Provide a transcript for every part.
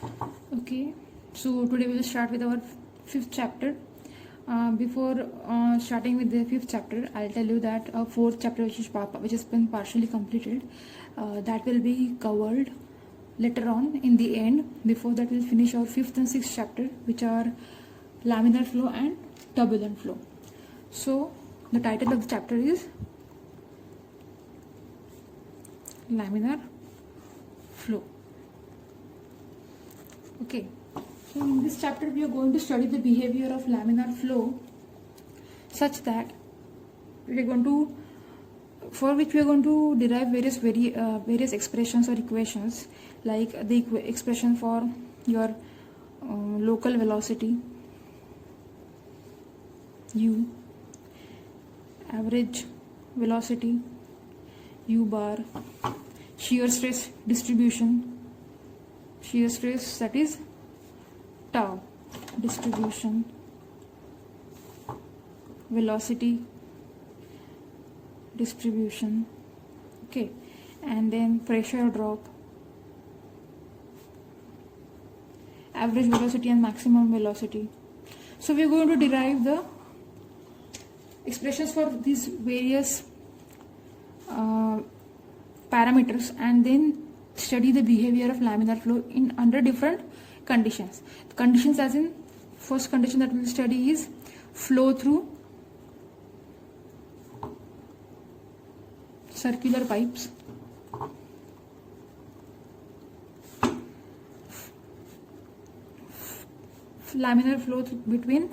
Okay, so today we will start with our fifth chapter. Before starting with the fifth chapter, I'll tell you that a fourth chapter, which has been partially completed, that will be covered later on in the end. Before that, we'll finish our fifth and sixth chapter, which are laminar flow and turbulent flow. So the title of the chapter is laminar flow. Okay, so in this chapter we are going to study the behavior of laminar flow such that we are going to, for which we are going to derive various expressions or equations, like the expression for your local velocity u, average velocity u bar, shear stress distribution, shear stress, that is tau distribution, velocity distribution, okay, and then pressure drop, average velocity and maximum velocity. So we are going to derive the expressions for these various parameters and then study the behavior of laminar flow in under different conditions. The conditions, as in, first condition that we will study is flow through circular pipes, laminar flow between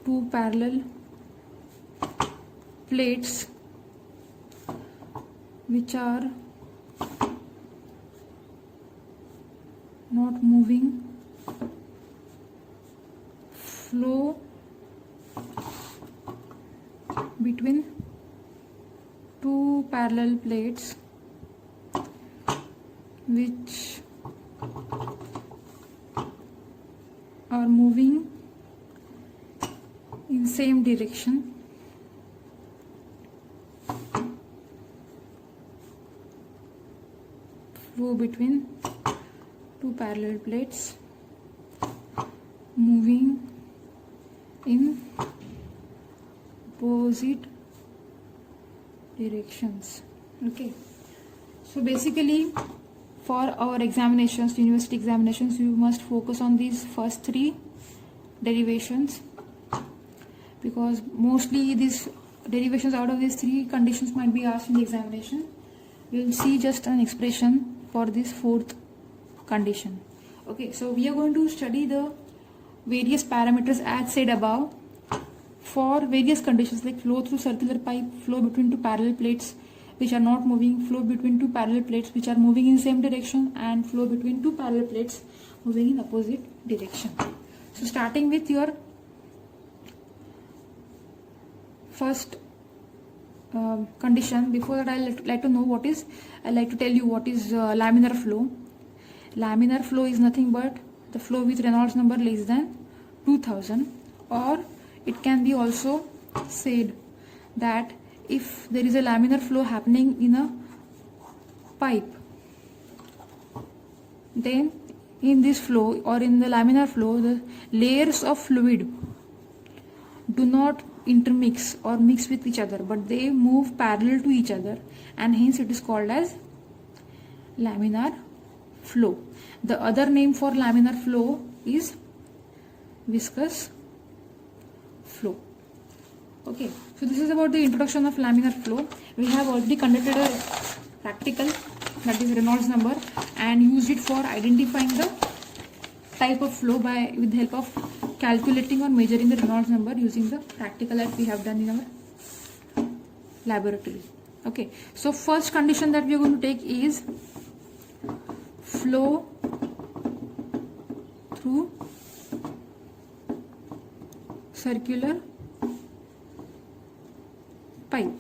two parallel plates which are not moving, flow between two parallel plates which are moving in same direction, flow between two parallel plates moving in opposite directions. Okay, so basically for our examinations, university examinations, you must focus on these first three derivations, because mostly these derivations out of these three conditions might be asked in the examination. We will see just an expression for this fourth condition. Okay, so we are going to study the various parameters as said above for various conditions, like flow through circular pipe, flow between two parallel plates which are not moving, flow between two parallel plates which are moving in same direction, and flow between two parallel plates moving in opposite direction. So starting with your first condition, before that I'd like to tell you what is laminar flow. Laminar flow is nothing but the flow with Reynolds number less than 2000, or it can be also said that if there is a laminar flow happening in a pipe, then in this flow or in the laminar flow, the layers of fluid do not intermix or mix with each other, but they move parallel to each other, and hence it is called as laminar flow. The other name for laminar flow is viscous flow. Okay, so this is about the introduction of laminar flow. We have already conducted a practical, that is Reynolds number, and used it for identifying the type of flow with the help of calculating or measuring the Reynolds number using the practical that we have done in our laboratory. Okay, so first condition that we are going to take is flow through circular pipe.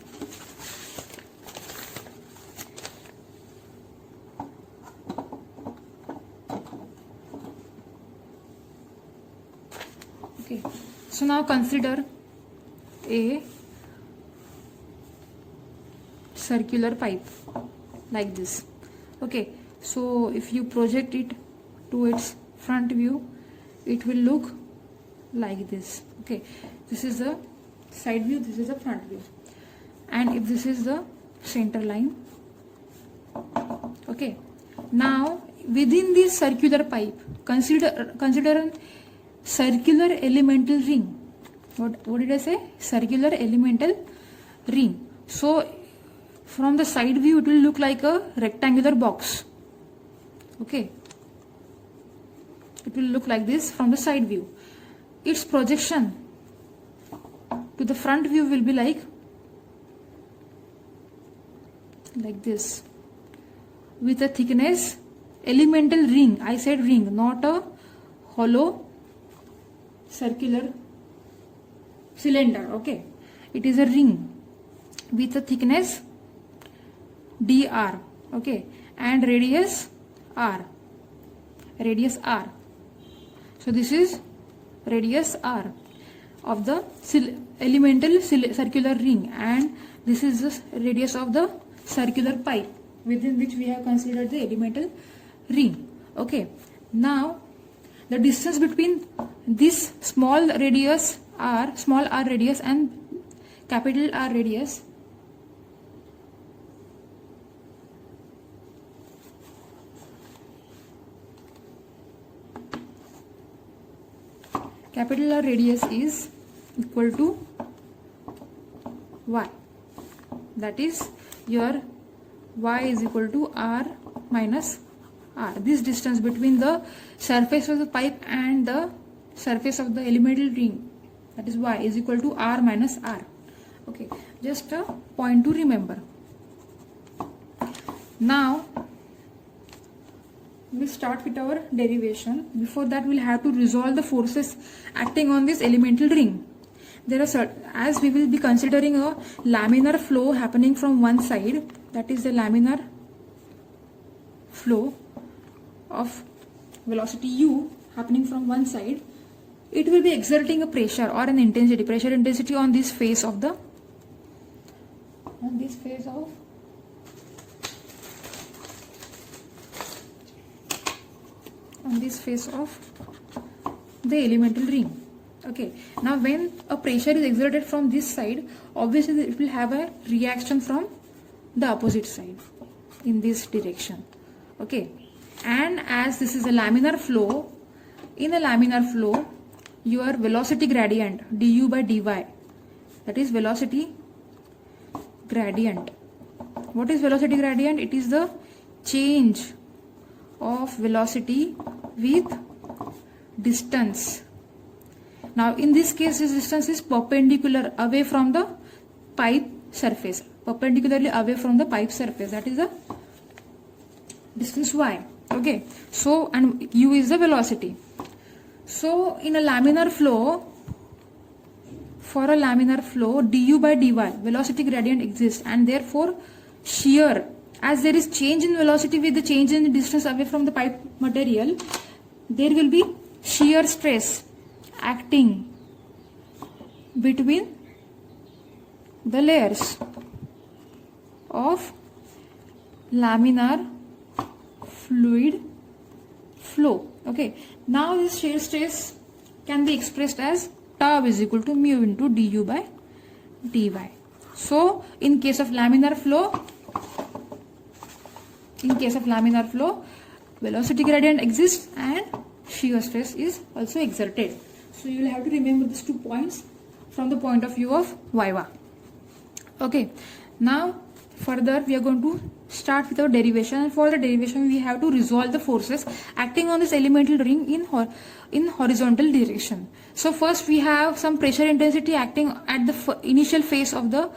Okay, so now consider a circular pipe like this. Okay, so if you project it to its front view, it will look like this. Okay, this is the side view, this is the front view, and if this is the center line. Okay, now within this circular pipe, consider a circular elemental ring. What did I say? Circular elemental ring. So from the side view it will look like a rectangular box. Okay, it will look like this from the side view. Its projection to the front view will be like this, with a thickness elemental ring. I said ring, not a hollow circular cylinder. Okay, it is a ring with a thickness dr. Okay, and radius r. So this is radius r of the elemental circular ring, and this is the radius of the circular pipe within which we have considered the elemental ring. Okay, now the distance between this small r radius and capital R radius is equal to y. That is, your y is equal to r minus r. This distance between the surface of the pipe and the surface of the elemental ring, that is y, is equal to r minus r. Okay, just a point to remember. Now we start with our derivation. Before that, we'll have to resolve the forces acting on this elemental ring. There are as we will be considering a laminar flow happening from one side, that is the laminar flow of velocity u happening from one side, it will be exerting a pressure or an intensity on this face of the elemental ring. Okay, now when a pressure is exerted from this side, obviously it will have a reaction from the opposite side in this direction. Okay, and as this is a laminar flow, in a laminar flow your velocity gradient du by dy, that is velocity gradient. What is velocity gradient? It is the change of velocity with distance. Now in this case, this distance is perpendicular away from the pipe surface, perpendicularly away from the pipe surface, that is the distance y. Okay, so and u is the velocity. So in a laminar flow, for a laminar flow, du by dy, velocity gradient exists, and therefore shear, as there is change in velocity with the change in distance away from the pipe material, there will be shear stress acting between the layers of laminar fluid flow. Okay, now this shear stress can be expressed as tau is equal to mu into du by dy. So in case of laminar flow, velocity gradient exists and shear stress is also exerted. So you will have to remember these 2 points from the point of view of Viva. Okay, now further we are going to start with our derivation, and for the derivation we have to resolve the forces acting on this elemental ring in horizontal direction. So first we have some pressure intensity acting at the initial phase of the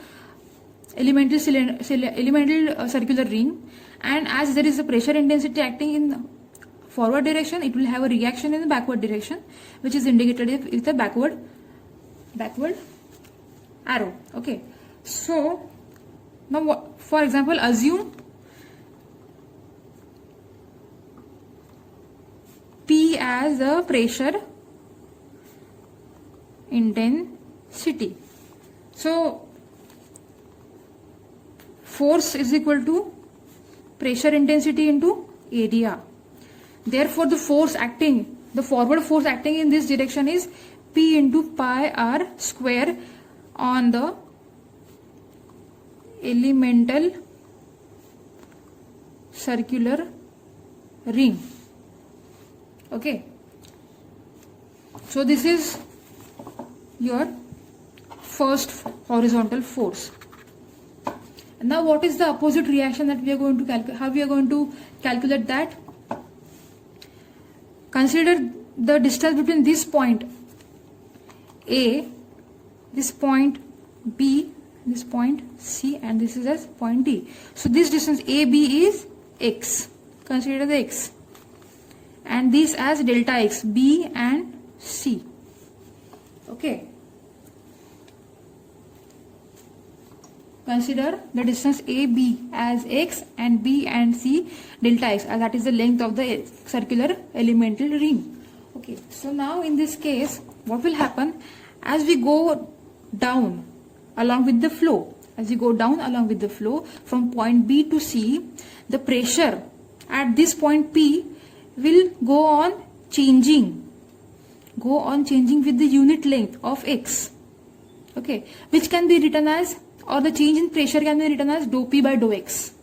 elemental circular ring, and as there is a pressure intensity acting in forward direction, it will have a reaction in the backward direction, which is indicated with a backward arrow. Okay, so now for example, assume P as the pressure intensity. So force is equal to pressure intensity into area. Therefore, the forward force acting in this direction is P into pi r square on the elemental circular ring. Okay. So this is your first horizontal force. Now what is the opposite reaction that we are going to calculate? How we are going to calculate that? Consider the distance between this point A, this point B, this point C, and this is as point D. So this distance AB is x. Consider the x. And this as delta x, B and C. Okay. Consider the distance AB as x and B and C delta x, as that is the length of the circular elemental ring. Okay, so now in this case, what will happen as we go down along with the flow? As we go down along with the flow from point B to C, the pressure at this point P will go on changing with the unit length of x. Okay, which can be written as, or the change in pressure can be written as dou P by dou x.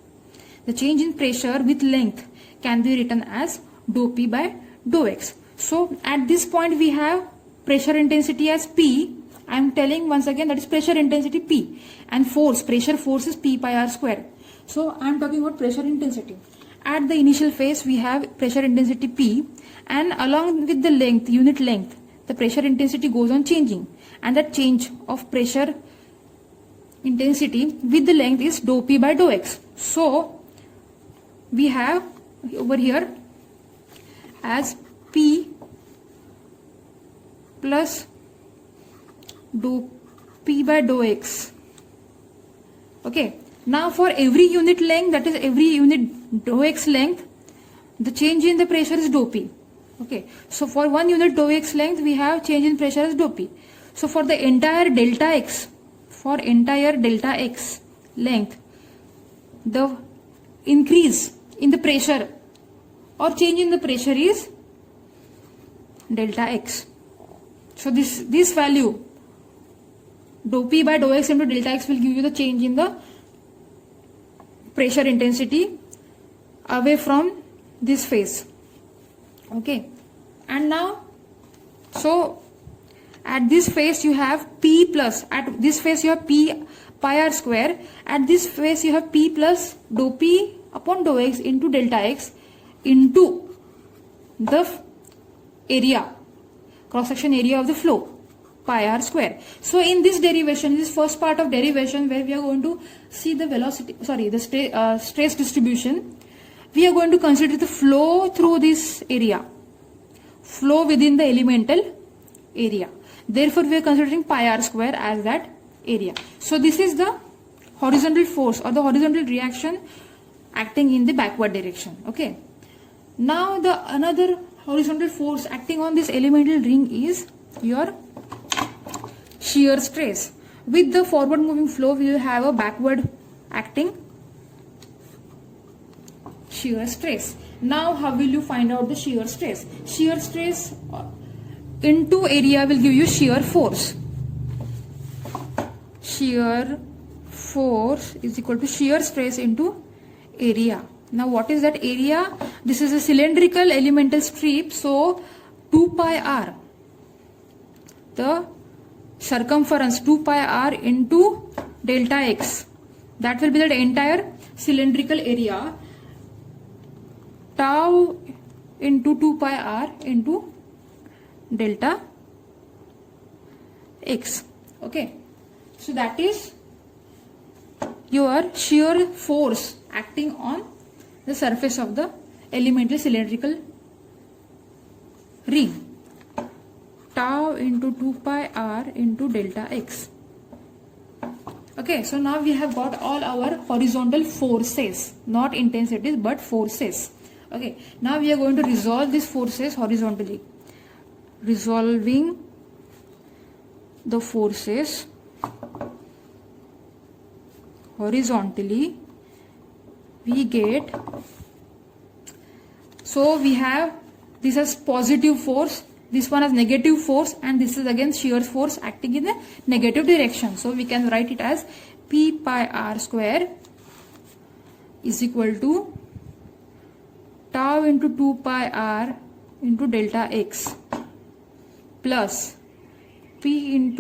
The change in pressure with length can be written as dou P by dou x. So at this point we have pressure intensity as P. I am telling once again that is pressure intensity P, and pressure force is P pi r square. So I am talking about pressure intensity. At the initial phase we have pressure intensity P, and along with the length, unit length, the pressure intensity goes on changing, and that change of pressure intensity with the length is dou P by dou x. So we have over here as P plus dou P by dou x. Okay, now for every unit length, that is every unit dou x length, the change in the pressure is dou P. Okay, so for one unit dou x length we have change in pressure as dou P. So for the entire delta x, length, the increase in the pressure or change in the pressure is delta x. So this value dou P by dou x into delta x will give you the change in the pressure intensity away from this phase. Okay, and now so at this phase you have P plus, at this phase you have P pi r square, at this phase you have P plus dou P upon dou x into delta x into the area, cross section area of the flow, pi r square. So in this derivation, this first part of derivation where we are going to see the velocity, the stress distribution, we are going to consider the flow through this area, flow within the elemental area. Therefore we are considering pi r square as that area. So this is the horizontal force or the horizontal reaction acting in the backward direction. Okay, now the another horizontal force acting on this elemental ring is your shear stress. With the forward moving flow we will have a backward acting shear stress. Now how will you find out the shear stress? Shear stress into area will give you shear force. Shear force is equal to shear stress into area. Now what is that area? This is a cylindrical elemental strip, so 2 pi r, the circumference 2 pi r into delta x, that will be the entire cylindrical area, tau into 2 pi r into delta x. Okay, so that is your shear force acting on the surface of the elemental cylindrical ring, tau into 2 pi r into delta x. Okay, so now we have got all our horizontal forces, not intensities but forces. Okay, now we are going to resolve these forces horizontally. Resolving the forces horizontally, we get, So we have this as positive force, this one as negative force, and this is again shear force acting in the negative direction. So we can write it as P pi r square is equal to tau into 2 pi r into delta x plus P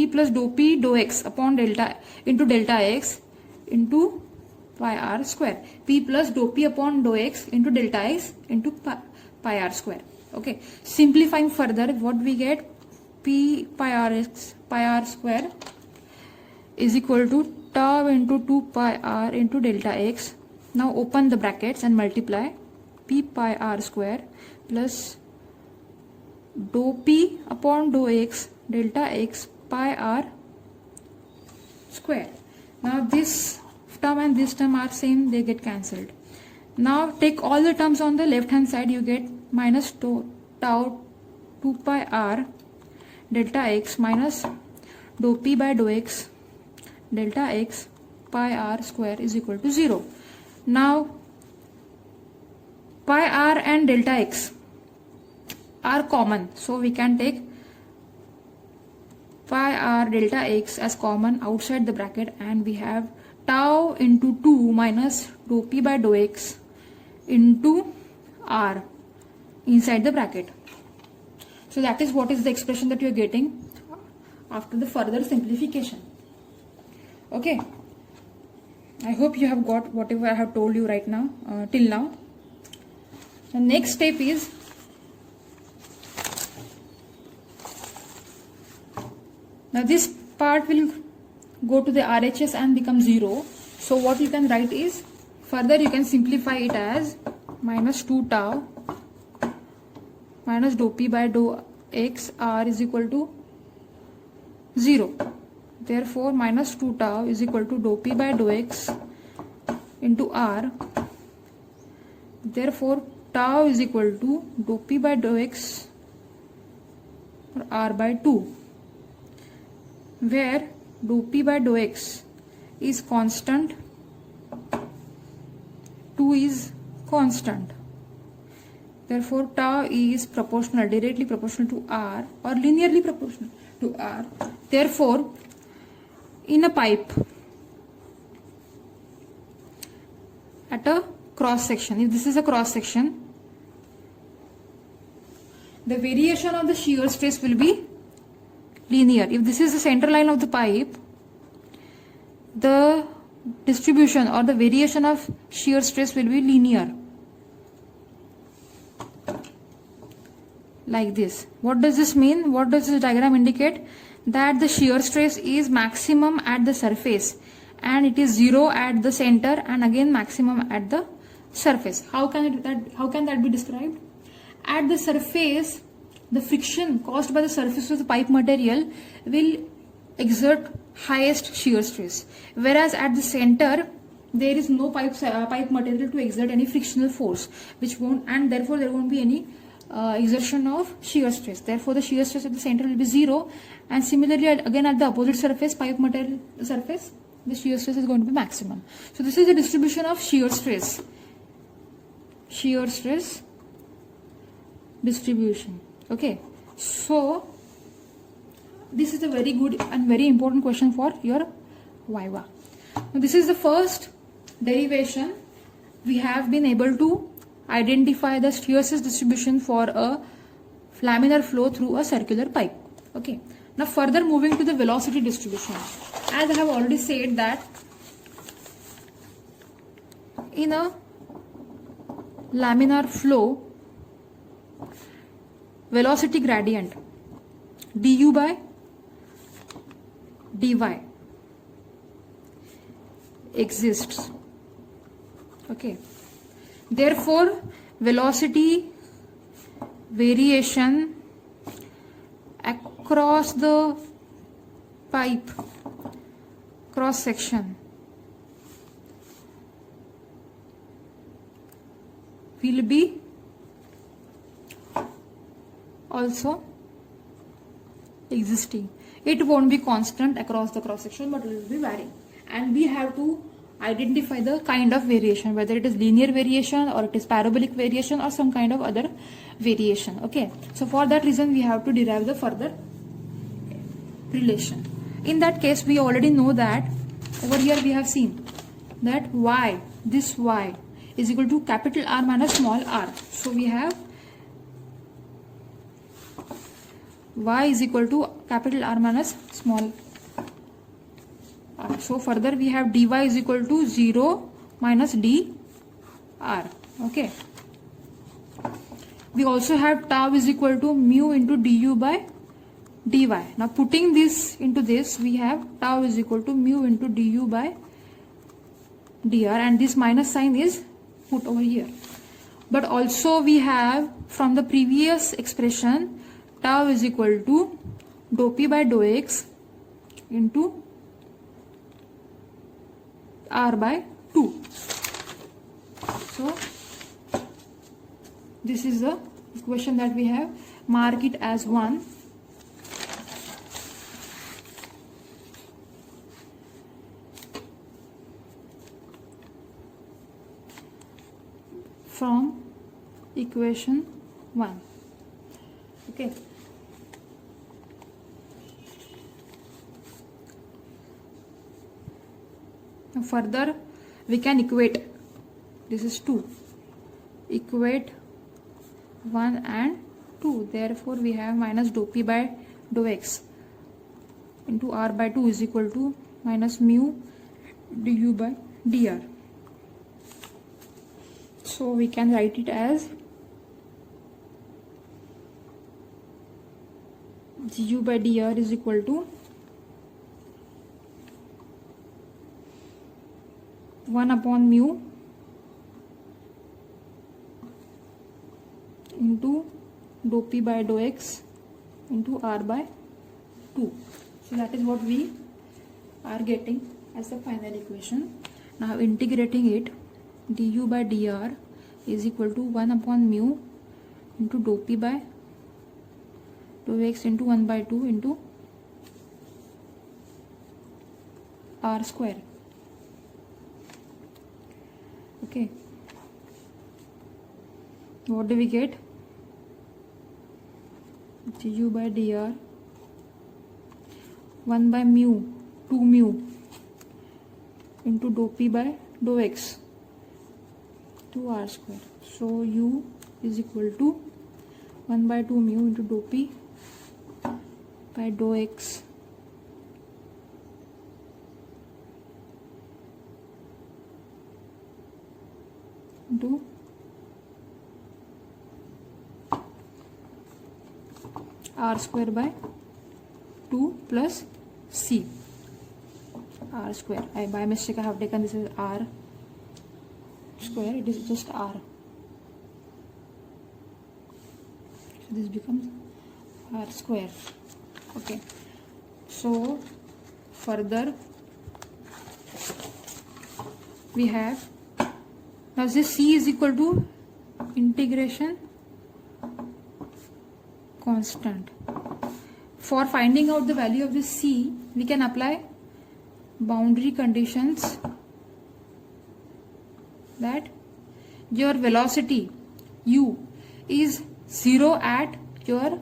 plus dou P dou x upon delta x into pi r square. P plus dou P upon dou x into delta x into pi r square. Okay. Simplifying further, what we get? P pi r square is equal to tau into 2 pi r into delta x. Now open the brackets and multiply. P pi r square plus dou P upon dou x delta x pi r square. Now this term and this term are same, they get cancelled. Now take all the terms on the left hand side, you get minus tau 2 pi r delta x minus dou P by dou x delta x pi r square is equal to 0. Now pi r and delta x are common, so we can take pi r delta x as common outside the bracket, and we have tau into 2 minus dou P by dou x into r inside the bracket. So that is what is the expression that you are getting after the further simplification. Okay, I hope you have got whatever I have told you right now till now. The next step is now this part will go to the RHS and become 0. So what you can write is, further you can simplify it as minus 2 tau minus dou P by dou x r is equal to 0. Therefore minus 2 tau is equal to dou P by dou x into r. Therefore tau is equal to dou P by dou x r by 2, where dou P by dou x is constant, 2 is constant. Therefore tau is proportional, directly proportional to r or linearly proportional to r. Therefore in a pipe at a cross section, if this is a cross section, the variation of the shear stress will be linear. If this is the center line of the pipe, the distribution or the variation of shear stress will be linear, like this. What does this mean? What does this diagram indicate? That the shear stress is maximum at the surface and it is 0 at the center and again maximum at the surface. How can that be described? At the surface, the friction caused by the surface of the pipe material will exert highest shear stress, whereas at the center there is no pipe material to exert any frictional force, which won't, and therefore there won't be any exertion of shear stress. Therefore the shear stress at the center will be 0, and similarly again at the opposite surface, pipe material surface, the shear stress is going to be maximum. So this is the distribution of shear stress distribution. Okay, so this is a very good and very important question for your Viva. Now this is the first derivation. We have been able to identify the shear stress distribution for a laminar flow through a circular pipe. Okay, now further moving to the velocity distribution. As I have already said that in a laminar flow, velocity gradient du by dy exists. Okay, therefore velocity variation across the pipe cross section will be also existing. It won't be constant across the cross section, but it will be varying, and we have to identify the kind of variation, whether it is linear variation or it is parabolic variation or some kind of other variation. Okay, so for that reason we have to derive the further relation. In that case, we already know that over here we have seen that y, this y is equal to capital R minus small r. So we have y is equal to capital R minus small r. So further we have dy is equal to 0 minus dr. Okay. We also have tau is equal to mu into du by dy. Now putting this into this, we have tau is equal to mu into du by dr, and this minus sign is put over here. But also we have from the previous expression tau is equal to dou p by dou x into r by 2. So this is the equation that we have. Mark it as 1. From equation 1. Okay. Now further we can equate. This is 2. Equate 1 and 2. Therefore we have minus dou p by dou x into r by 2 is equal to minus mu du by dr. So we can write it as du by dr is equal to 1 upon mu into dou p by dou x into r by 2. So that is what we are getting as the final equation. Now integrating it, du by dr is equal to 1 upon mu into dou p by dou x into 1 by 2 into r square. Okay, what do we get? Du by dr 1 by mu 2 mu into dou p by dou x to r square. So u is equal to 1 by 2 mu into dou p by dou x into r square by 2 plus c r square. By mistake I have taken this as r square, it is just r. So this becomes r square. Okay, so further we have, now this c is equal to integration constant. For finding out the value of this c, we can apply boundary conditions that your velocity u is 0 at your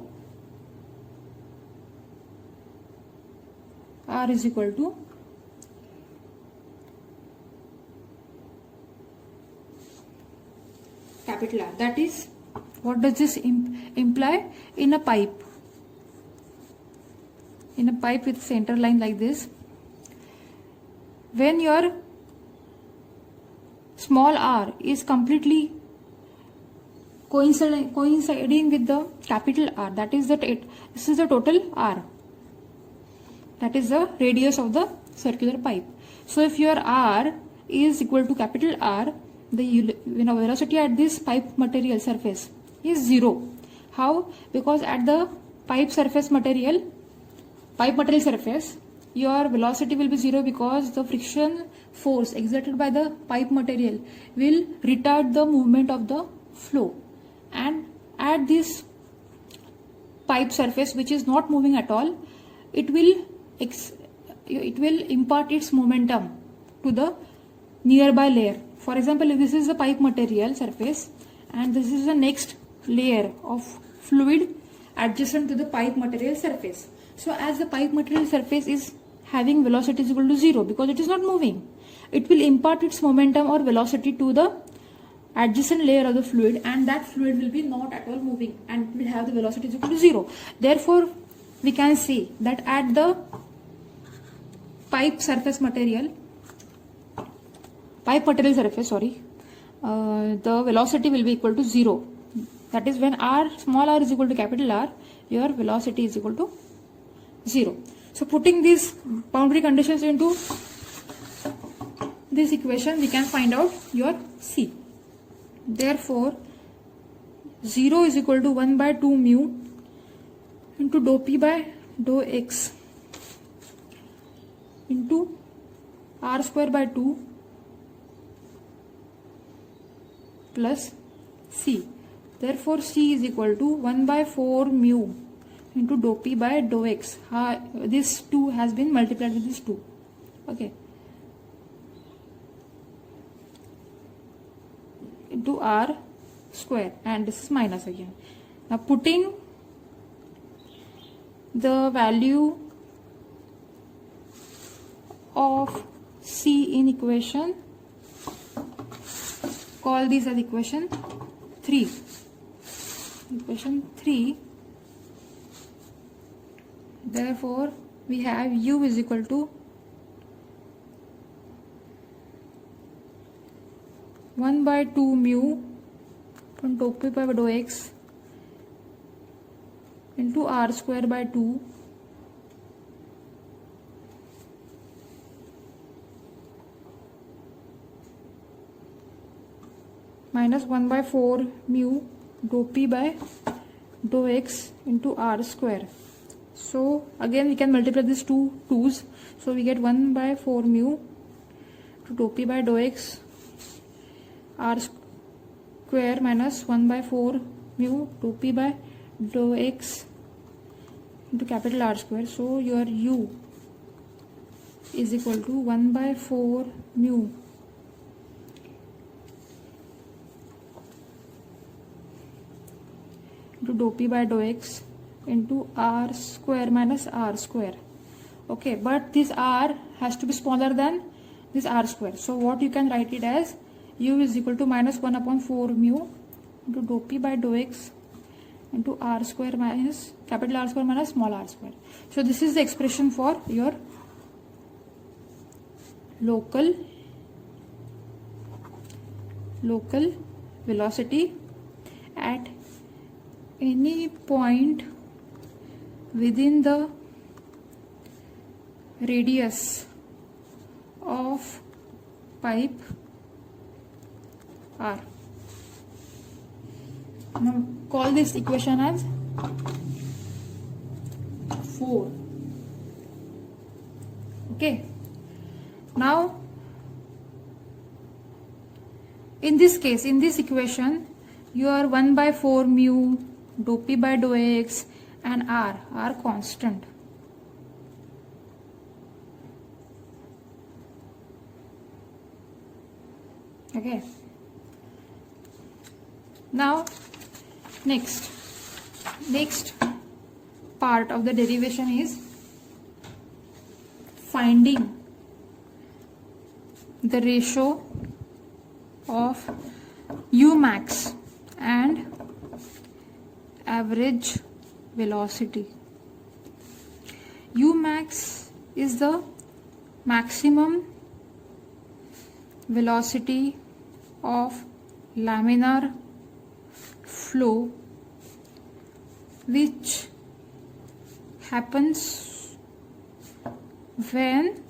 r is equal to capital R. That is, what does this imply? In a pipe, with center line like this, when your small r is completely coinciding with the capital R, that is this is the total r, that is the radius of the circular pipe. So if your r is equal to capital R, the velocity at this pipe material surface is 0. How? Because at the pipe material surface, your velocity will be 0 because the friction force exerted by the pipe material will retard the movement of the flow, and at this pipe surface which is not moving at all, it will impart its momentum to the nearby layer. For example, if this is the pipe material surface and this is the next layer of fluid adjacent to the pipe material surface. So as the pipe material surface is having velocity is equal to 0 because it is not moving, it will impart its momentum or velocity to the adjacent layer of the fluid, and that fluid will be not at all moving and will have the velocity is equal to 0. Therefore, we can say that at the pipe material surface, the velocity will be equal to 0. That is, when small r is equal to capital R, your velocity is equal to 0. So putting these boundary conditions into this equation, we can find out your C. Therefore, 0 is equal to 1 by 2 mu into dou P by dou X into R square by 2 plus C. Therefore, C is equal to 1 by 4 mu into dou P by dou X. This 2 has been multiplied with this 2. Okay. Into R square, and this is minus again. Now putting the value of C in equation, call this as equation 3. Equation 3. Therefore, we have U is equal to 1 by 2 mu from dou P by dou X into R square by 2 minus 1 by 4 mu dou P by dou X into R square. So again we can multiply these two 2's. So we get 1 by 4 mu to dou P by dou X R square minus 1 by 4 mu dou P by dou X into capital R square. So your U is equal to 1 by 4 mu into dou P by dou X into R square minus R square. Okay, but this R has to be smaller than this R square. So what you can write it as, U is equal to minus 1 upon 4 mu into dou P by dou X into R square minus capital R square minus small r square. So this is the expression for your local velocity at any point within the radius of pipe R. Now call this equation as 4. Okay. Now in this case, in this equation, your 1 by 4 mu dou P by dou X and R are constant. Okay. Now next part of the derivation is finding the ratio of U max and average velocity. U max is the maximum velocity of laminar flow which happens when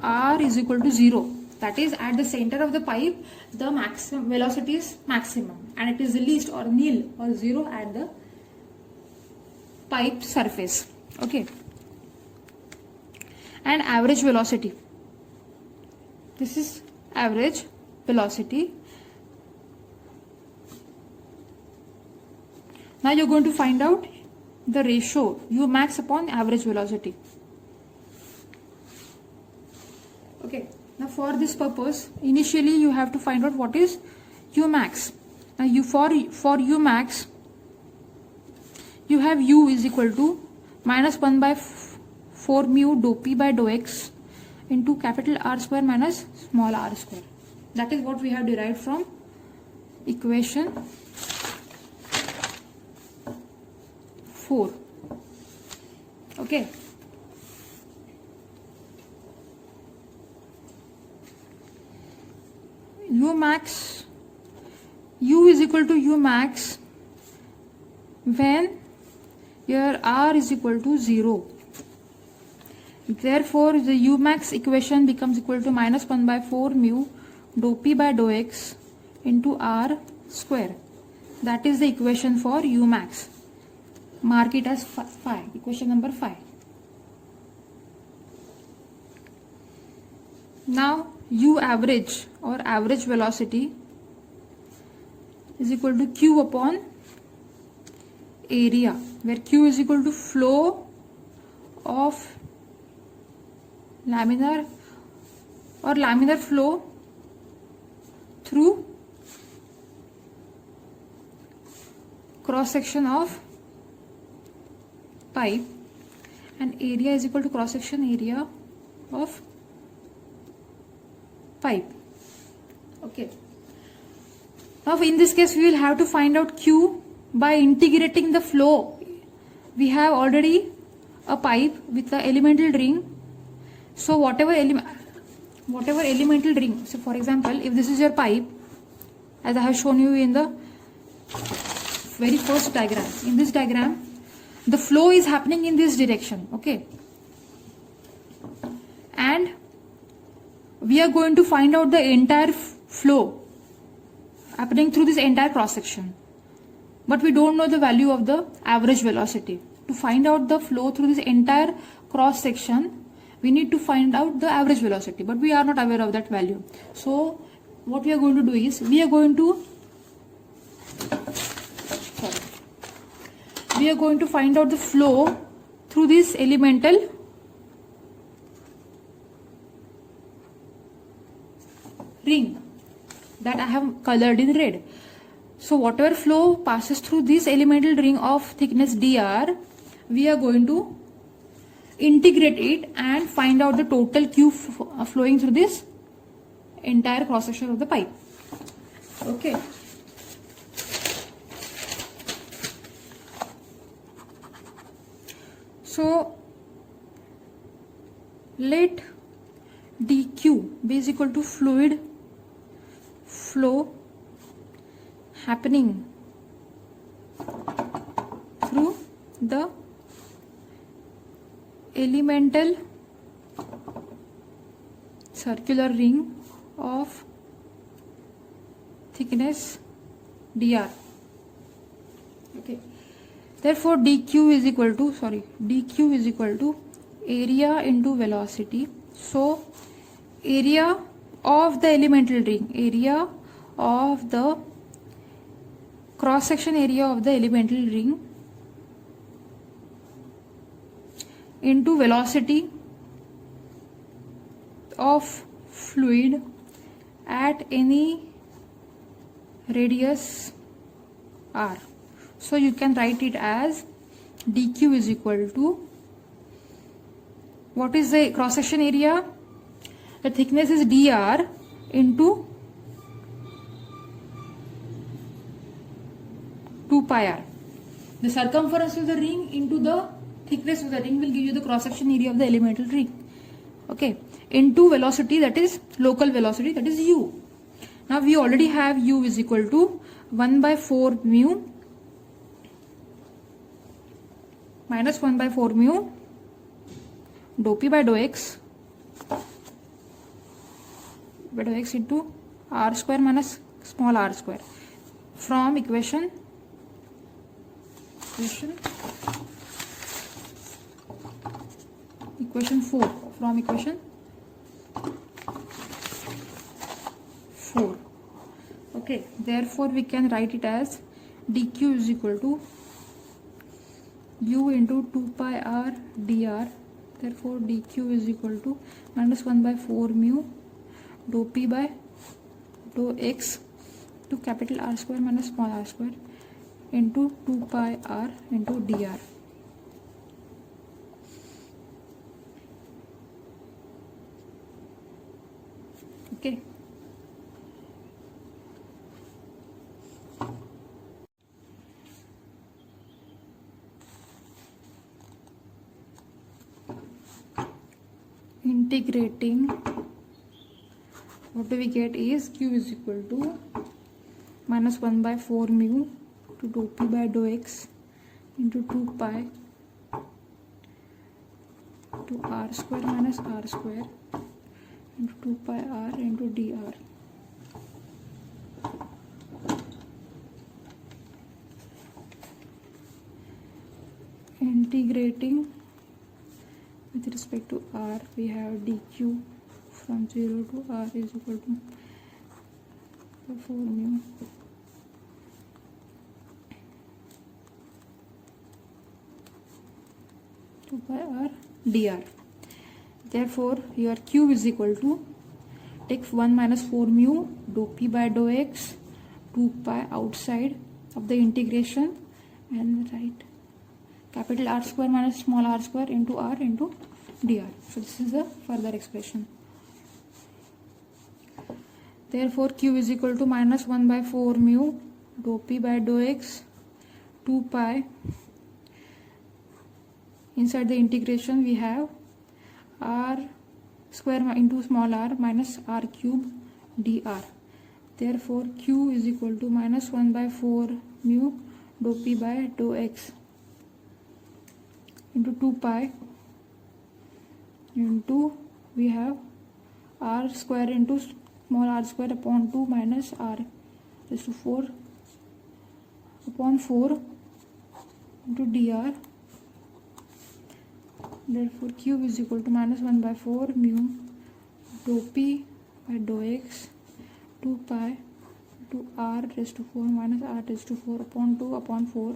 R is equal to 0. That is, at the center of the pipe, the maximum velocity is maximum and it is the least or nil or 0 at the pipe surface. Okay. And average velocity. This is average velocity. Now you are going to find out the ratio U max upon average velocity. Okay. Now for this purpose, initially you have to find out what is u max. Now for u max, you have u is equal to minus 1 by 4 mu dou p by dou x into capital R square minus small r square. That is what we have derived from equation 4. Okay. U max, u is equal to u max when your r is equal to 0. Therefore, the u max equation becomes equal to minus 1 by 4 mu dou p by dou x into r square. That is the equation for u max. Mark it as 5, equation number 5. Now u average or average velocity is equal to q upon area, where q is equal to flow of laminar flow through cross section of pipe, and area is equal to cross section area of pipe. Okay. Now in this case we will have to find out q by integrating the flow. We have already a pipe with the elemental ring. So whatever elemental ring, so for example, if this is your pipe, as I have shown you in the very first diagram, in this diagram the flow is happening in this direction. Okay, and we are going to find out the entire flow happening through this entire cross section, but we don't know the value of the average velocity. To find out the flow through this entire cross section, we need to find out the average velocity, but we are not aware of that value. So what we are going to do is we are going to find out the flow through this elemental ring that I have colored in red. So whatever flow passes through this elemental ring of thickness dr, we are going to integrate it and find out the total q flowing through this entire cross section of the pipe. Okay. So let dq be is equal to fluid flow happening through the elemental circular ring of thickness dr. Okay. Therefore dq is equal to area into velocity. So area of the elemental ring, area of the cross section area of the elemental ring into velocity of fluid at any radius r. So you can write it as dq is equal to, what is the cross section area? The thickness is dr into 2 pi r. The circumference of the ring into the thickness of the ring will give you the cross section area of the elemental ring. Okay, into velocity, that is local velocity, that is u. Now we already have u is equal to 1 by 4 mu minus 1 by 4 mu dou p by dou x into r square minus small r square from equation 4, from equation 4. Okay, therefore we can write it as dq is equal to u into 2 pi r dr. Therefore dq is equal to minus 1 by 4 mu dou p by dou x to capital R square minus small r square into 2 pi r into dr. Okay. Integrating, what do we get is q is equal to minus 1 by 4 mu to dou p by dou x into 2 pi to r square minus r square into 2 pi r into dr. Integrating with respect to r, we have dq from 0 to r is equal to 4 mu to by r dr. Therefore your q is equal to, take 1 minus 4 mu dou p by dou x 2 pi outside of the integration and write capital R square minus small r square into r into dr. So this is the further expression. Therefore q is equal to minus 1 by 4 mu dou p by dou x 2 pi, inside the integration we have r square into small r minus r cube dr. Therefore q is equal to minus 1 by 4 mu dou p by dou x into 2 pi into, we have r square into small r square upon 2 minus r raised to 4 upon 4 into dr. Therefore q is equal to minus 1 by 4 mu dou p by dou x 2 pi to r raised to 4 minus r raised to 4 upon 2 upon 4.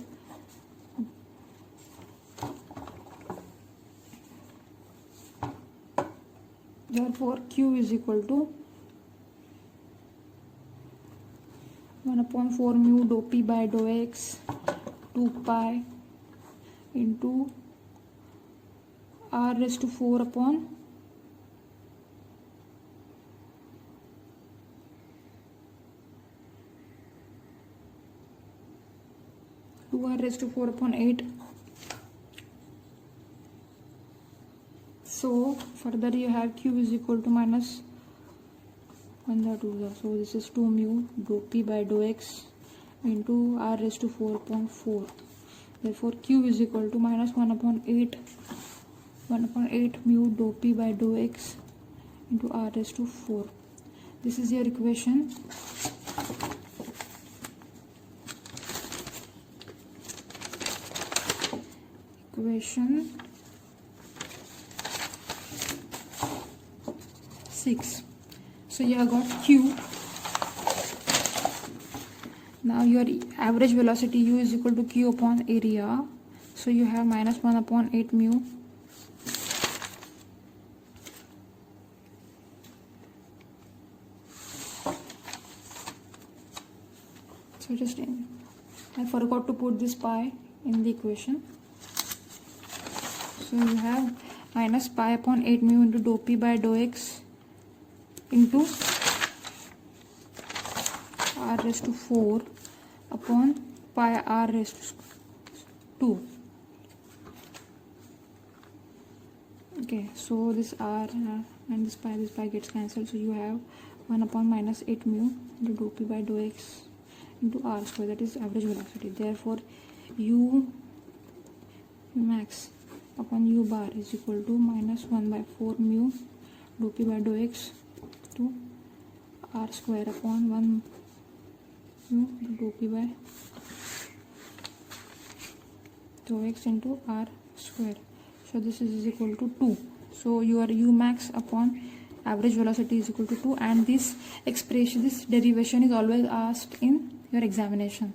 Therefore q is equal to 1 upon 4 mu dou p by dou x 2 pi into r raised to 4 upon 2r raised to 4 upon 8. So further you have q is equal to minus 1 the 2, so this is 2 mu dou p by dou x into r raised to 4 upon 4. Therefore q is equal to minus 1 upon 8 mu dou p by dou x into r raised to 4. This is your equation. Equation 6. So you have got q. Now your average velocity u is equal to q upon area. So you have minus 1 upon 8 mu so just I forgot to put this pi in the equation. So you have minus pi upon 8 mu into dou p by dou x into r raised to 4 upon pi r raised to 2. Okay, so this r and this pi gets cancelled. So you have 1 upon minus 8 mu into dou p by dou x into r square, that is average velocity. Therefore u max upon u bar is equal to minus 1 by 4 mu dou p by dou x to r square upon 1 mu dou p by dou x into r square. So this is equal to 2. So your u max upon average velocity is equal to 2, and this expression, this derivation is always asked in your examination.